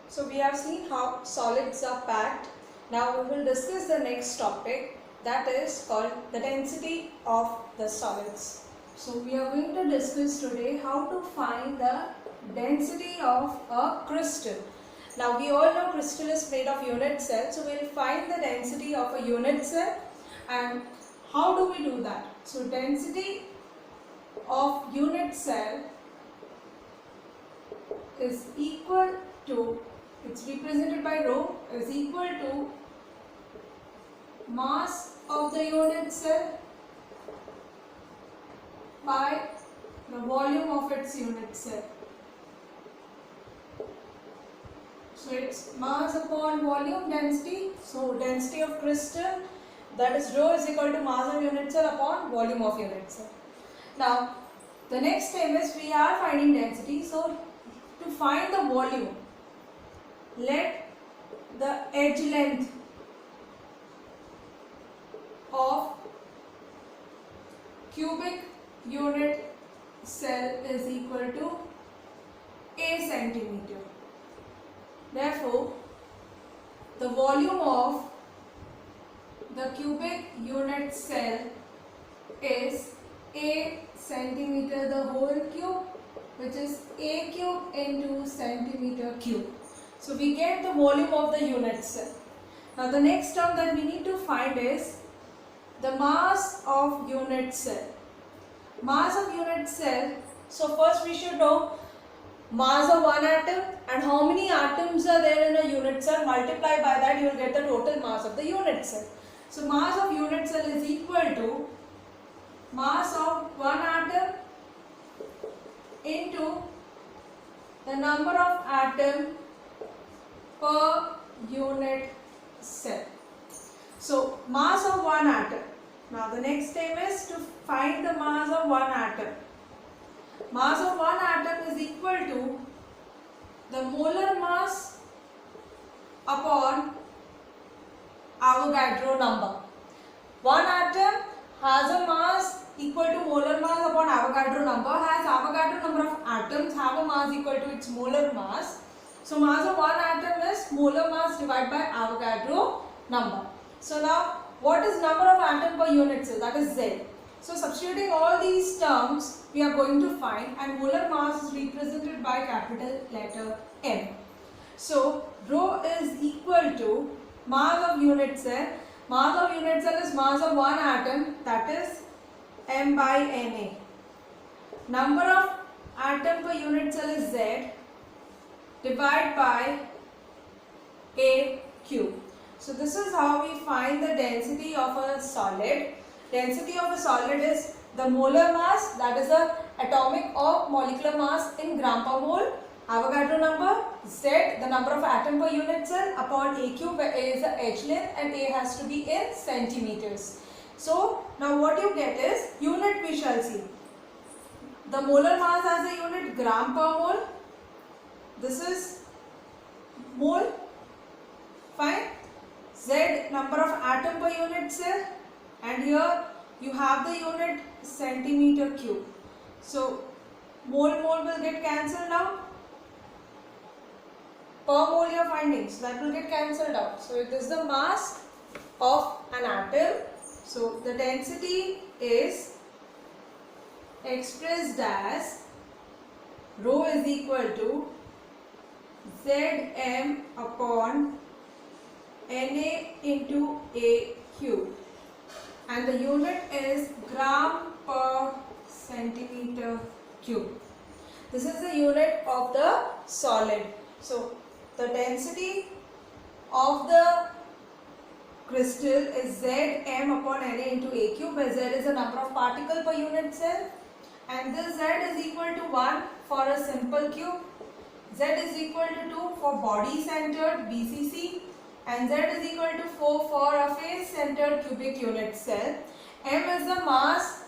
So we have seen how solids are packed. Now we will discuss the next topic, that is called the density of the solids. So we are going to discuss today how to find the density of a crystal. Now we all know crystal is made of unit cells, so we will find the density of a unit cell. And how do we do that? So density of unit cell is equal to, it's represented by rho, is equal to mass of the unit cell by the volume of its unit cell. So it's mass upon volume density. So density of crystal, that is rho, is equal to mass of unit cell upon volume of unit cell. Now the next step is we are finding density. So to find the volume, let the edge length of cubic unit cell is equal to a centimeter. Therefore, the volume of the cubic unit cell is a centimeter the whole cube, which is a cube into centimeter cube. So we get the volume of the unit cell. Now the next term that we need to find is the mass of unit cell. Mass of unit cell, so first we should know mass of one atom and how many atoms are there in a unit cell. Multiply by that, you will get the total mass of the unit cell. So mass of unit cell is equal to mass of one atom into the number of atom per unit cell. So mass of one atom. Now the next step is to find the mass of one atom. Mass of one atom is equal to the molar mass upon Avogadro number. One atom has a mass equal to molar mass upon Avogadro number, has Avogadro number of atoms have a mass equal to its molar mass. So mass of one atom is molar mass divided by Avogadro number. So now what is number of atom per unit cell? That is Z. So substituting all these terms we are going to find, and molar mass is represented by capital letter M. So rho is equal to mass of unit cell. Mass of unit cell is mass of one atom, that is M by Na. Number of atom per unit cell is Z, divided by A cube. So this is how we find the density of a solid. Density of a solid is the molar mass, that is the atomic or molecular mass in gram per mole, Avogadro number, Z, the number of atom per unit cell, upon A cube, where A is the edge length and A has to be in centimeters. So now what you get is unit, we shall see. The molar mass as a unit gram per mole. This is mole. Fine. Z, number of atom per unit cell, and here you have the unit centimeter cube. So mole will get cancelled out. Per mole you are finding, so that will get cancelled out. So it is the mass of an atom. So the density is expressed as rho is equal to Zm upon Na into A cube, and the unit is gram per centimeter cube. This is the unit of the solid. So the density of the crystal is Zm upon Na into A cube, where Z is the number of particles per unit cell, and this Z is equal to 1 for a simple cube, Z is equal to 2 for body centered BCC, and Z is equal to 4 for a face centered cubic unit cell. M is the mass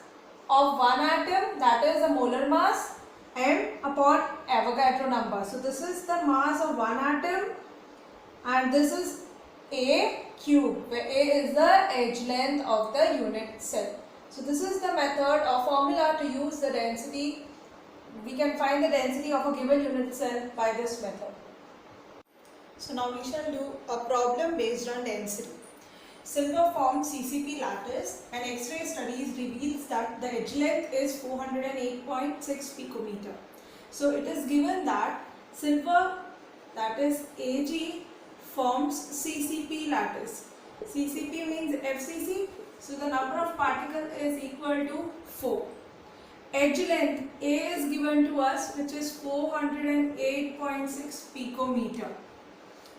of one atom, that is the molar mass, M upon Avogadro number. So this is the mass of one atom, and this is A cube, where A is the edge length of the unit cell. So this is the method or formula to use the density. We can find the density of a given unit cell by this method. So now we shall do a problem based on density. Silver forms CCP lattice and X-ray studies reveals that the edge length is 408.6 picometer. So it is given that silver, that is Ag, forms CCP lattice. CCP means FCC, so the number of particles is equal to 4. Edge length A is given to us, which is 408.6 picometer.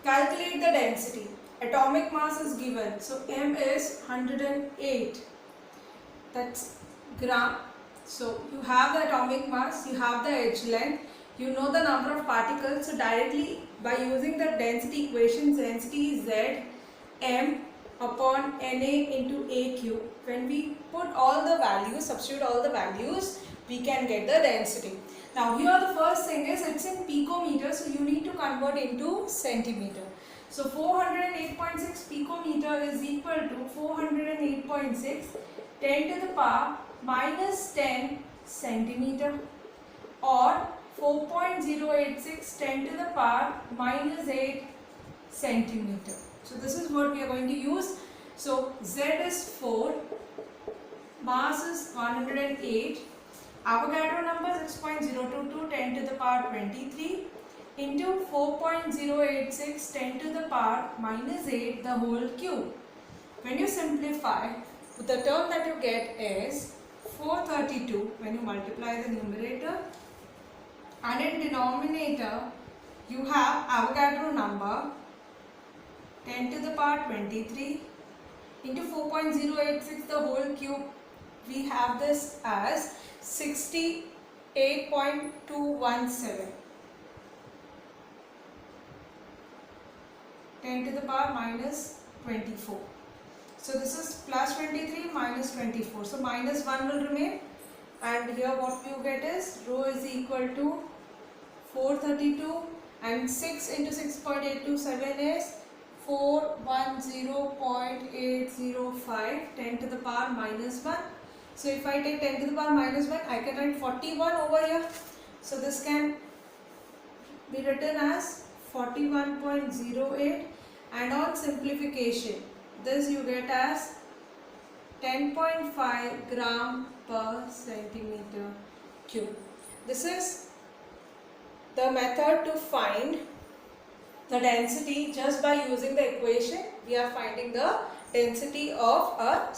Calculate the density. Atomic mass is given, so M is 108. That's gram. So you have the atomic mass, you have the edge length, you know the number of particles. So directly by using the density equation, density is Z M upon Na into AQ. When we put all the values, substitute all the values, we can get the density. Now here the first thing is it's in picometer, so you need to convert into centimeter. So 408.6 picometer is equal to 408.6 10 to the power minus 10 centimeter, or 4.086 10 to the power minus 8 centimeter. So this is what we are going to use. So Z is 4, mass is 108, Avogadro number 6.022 10 to the power 23 into 4.086 10 to the power minus 8 the whole cube. When you simplify, the term that you get is 432 when you multiply the numerator, and in denominator you have Avogadro number 10 to the power 23 into 4.086 the whole cube. We have this as 68.217 10 to the power minus 24. So this is plus 23 minus 24. So minus 1 will remain, and here what you get is rho is equal to 432, and 6 into 6.827 is 410.805 10 to the power minus 1. So if I take 10 to the power minus 1, I can write 41 over here. So this can be written as 41.08, and on simplification this you get as 10.5 gram per centimeter cube. This is the method to find the density. Just by using the equation we are finding the density of a.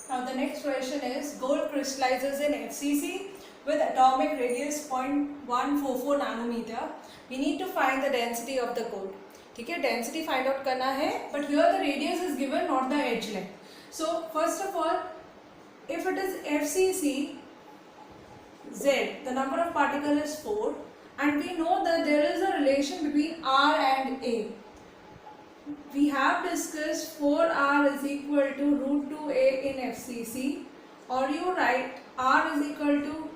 Now the next question is, gold crystallizes in FCC with atomic radius 0.144 nanometer. We need to find the density of the gold. ठीक है, density find out करना है, but here the radius is given, not the edge length. So first of all, if it is FCC, Z, the number of particles is 4, and we know that there is a relation between R and A. We have discussed 4R is equal to root 2A in FCC, or you write R is equal to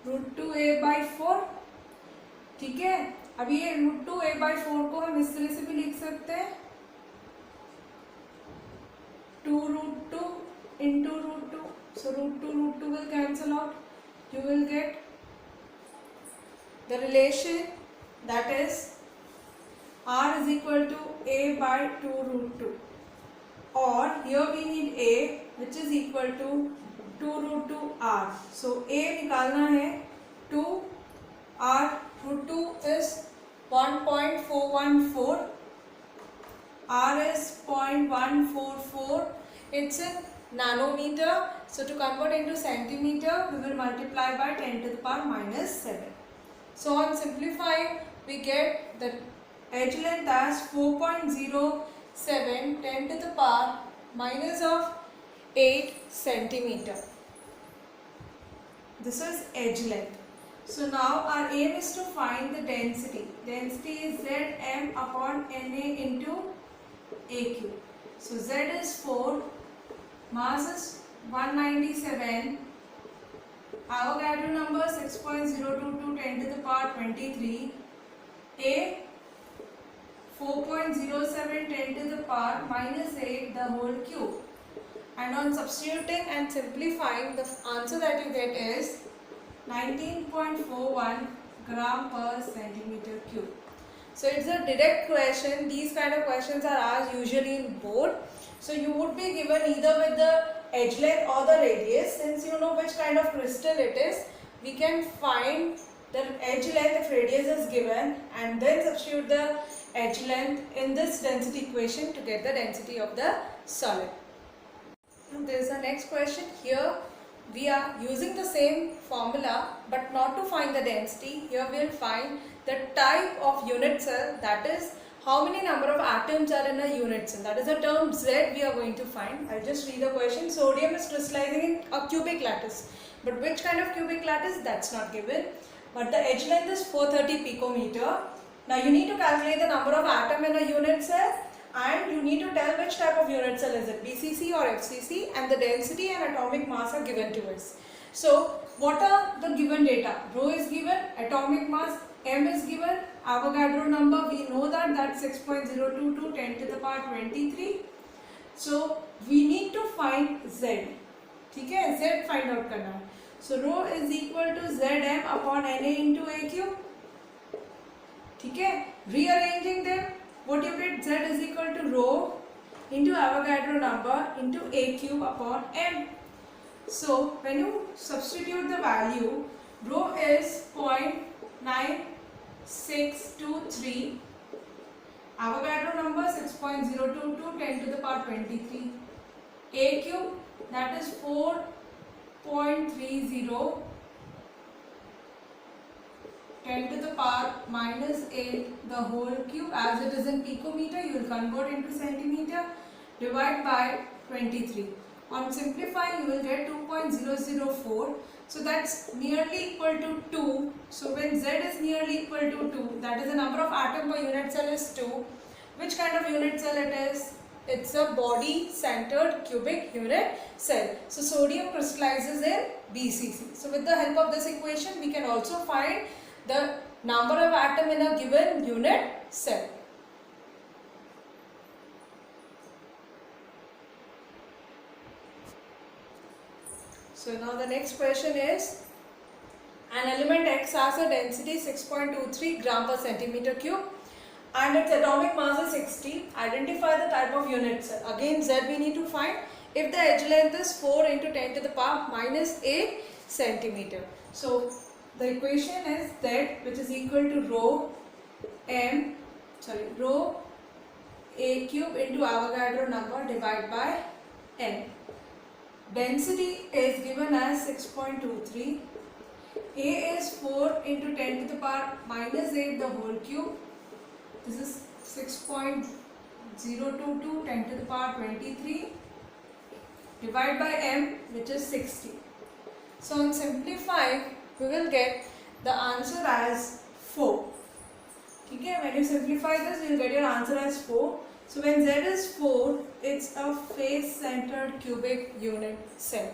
root 2A by 4. ठीक है, अब ये root 2A by 4 को हम इस तरह से भी लिख सकते हैं, 2 root 2 into root 2. So root 2 will cancel out. You will get the relation, that is R is equal to A by 2 root 2, or here we need A, which is equal to 2 root 2 R. So A निकालना है 2, R root 2 is 1.414, R is 0.144, it's in nanometer. So to convert into centimeter, we will multiply by 10 to the power minus 7. So on simplifying, we get the edge length as 4.07 10 to the power minus of 8 centimeter. This is edge length. So now our aim is to find the density. Density is Zm upon Na into Aq. So Z is 4, mass is 197, Avogadro number 6.022 10 to the power 23, A 4.07 10 to the power minus 8 the whole cube. And on substituting and simplifying, the answer that you get is 19.41 gram per centimeter cube. So it's a direct question. These kind of questions are asked usually in board. So you would be given either with the edge length or the radius. Since you know which kind of crystal it is, we can find the edge length if radius is given and then substitute the edge length in this density equation to get the density of the solid. Now there is the next question. Here we are using the same formula but not to find the density. Here we will find the type of unit cell, that is how many number of atoms are in a unit cell. That is the term Z we are going to find. I will just read the question. Sodium is crystallizing in a cubic lattice. But which kind of cubic lattice? That's not given. But the edge length is 430 picometer. Now you need to calculate the number of atoms in a unit cell and you need to tell which type of unit cell is it, BCC or FCC, and the density and atomic mass are given to us. So what are the given data? Rho is given, atomic mass, M is given, Avogadro number, we know that that's 6.022 10 to the power 23. So we need to find Z. ठीक है, Z find out करना है. So rho is equal to Zm upon Na into A cube. ठीक है, rearranging them, what you get, Z is equal to rho into Avogadro number into A cube upon M. So when you substitute the value, rho is 0.9623, Avogadro number 6.022 10 to the power 23, A cube that is 4.30 10 to the power minus 8 the whole cube, as it is in picometer you will convert into centimeter, divide by 23. On simplifying you will get 2.004. So that's nearly equal to 2. So when Z is nearly equal to 2, that is the number of atom per unit cell is 2. Which kind of unit cell it is? It's a body centered cubic unit cell. So sodium crystallizes in BCC. So with the help of this equation we can also find the number of atom in a given unit cell. So now the next question is, an element X has a density 6.23 gram per centimeter cube and its atomic mass is 60. Identify the type of unit cell. Again Z we need to find. If the edge length is 4 into 10 to the power minus 8 centimeter. So the equation is that which is equal to rho A cube into Avogadro number divided by N. Density is given as 6.23. A is 4 into 10 to the power minus 8 the whole cube. This is 6.022 10 to the power 23 divided by M, which is 60. So on simplifying we will get the answer as 4. Okay, when you simplify this you will get your answer as 4. So when Z is 4, it's a face centered cubic unit cell.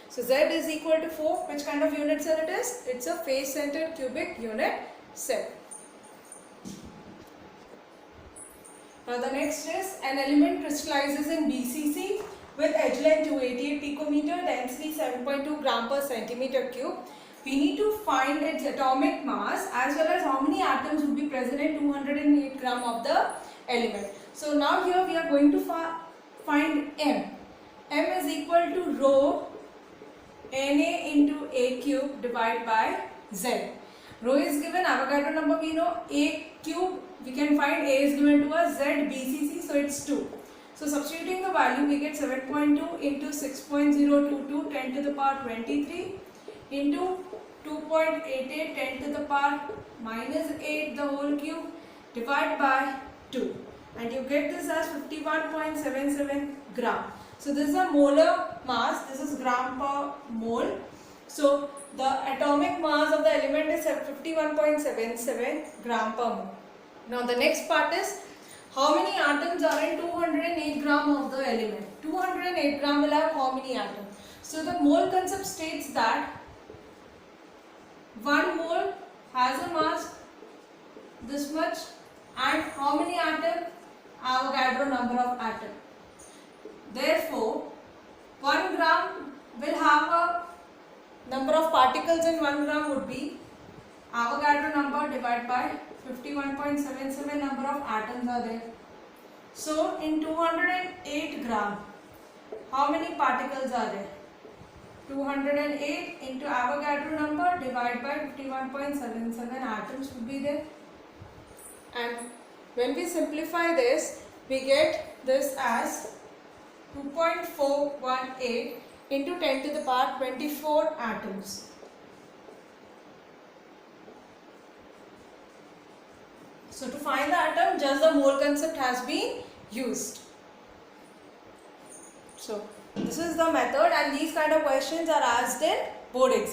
So Z is equal to 4. Which kind of unit cell it is? It's a face centered cubic unit cell. Now the next is, an element crystallizes in BCC with edge length 288 picometer, density 7.2 gram per centimeter cube. We need to find its atomic mass as well as how many atoms would be present in 208 gram of the element. So now here we are going to find M. M is equal to rho Na into A cube divided by Z. Rho is given, Avogadro number we know, A cube we can find, A is given to us, Z BCC, so it's 2. So substituting the value we get 7.2 into 6.022 10 to the power 23 into 2.88 10 to the power minus 8 the whole cube divided by 2. And you get this as 51.77 gram. So this is a molar mass, this is gram per mole. So the atomic mass of the element is 51.77 gram per mole. Now the next part is, how many atoms are in 208 gram of the element? 208 gram will have how many atoms? So the mole concept states that 1 mole has a mass this much and how many atoms? Avogadro number of atoms. Therefore, 1 gram will have a number of particles in 1 gram would be Avogadro number divided by 51.77 number of atoms are there. So in 208 gram, how many particles are there? 208 into Avogadro number divided by 51.77 atoms would be there. And when we simplify this, we get this as 2.418 into 10 to the power 24 atoms. So to find the atom, just the mole concept has been used. So this is the method, and these kind of questions are asked in board exam.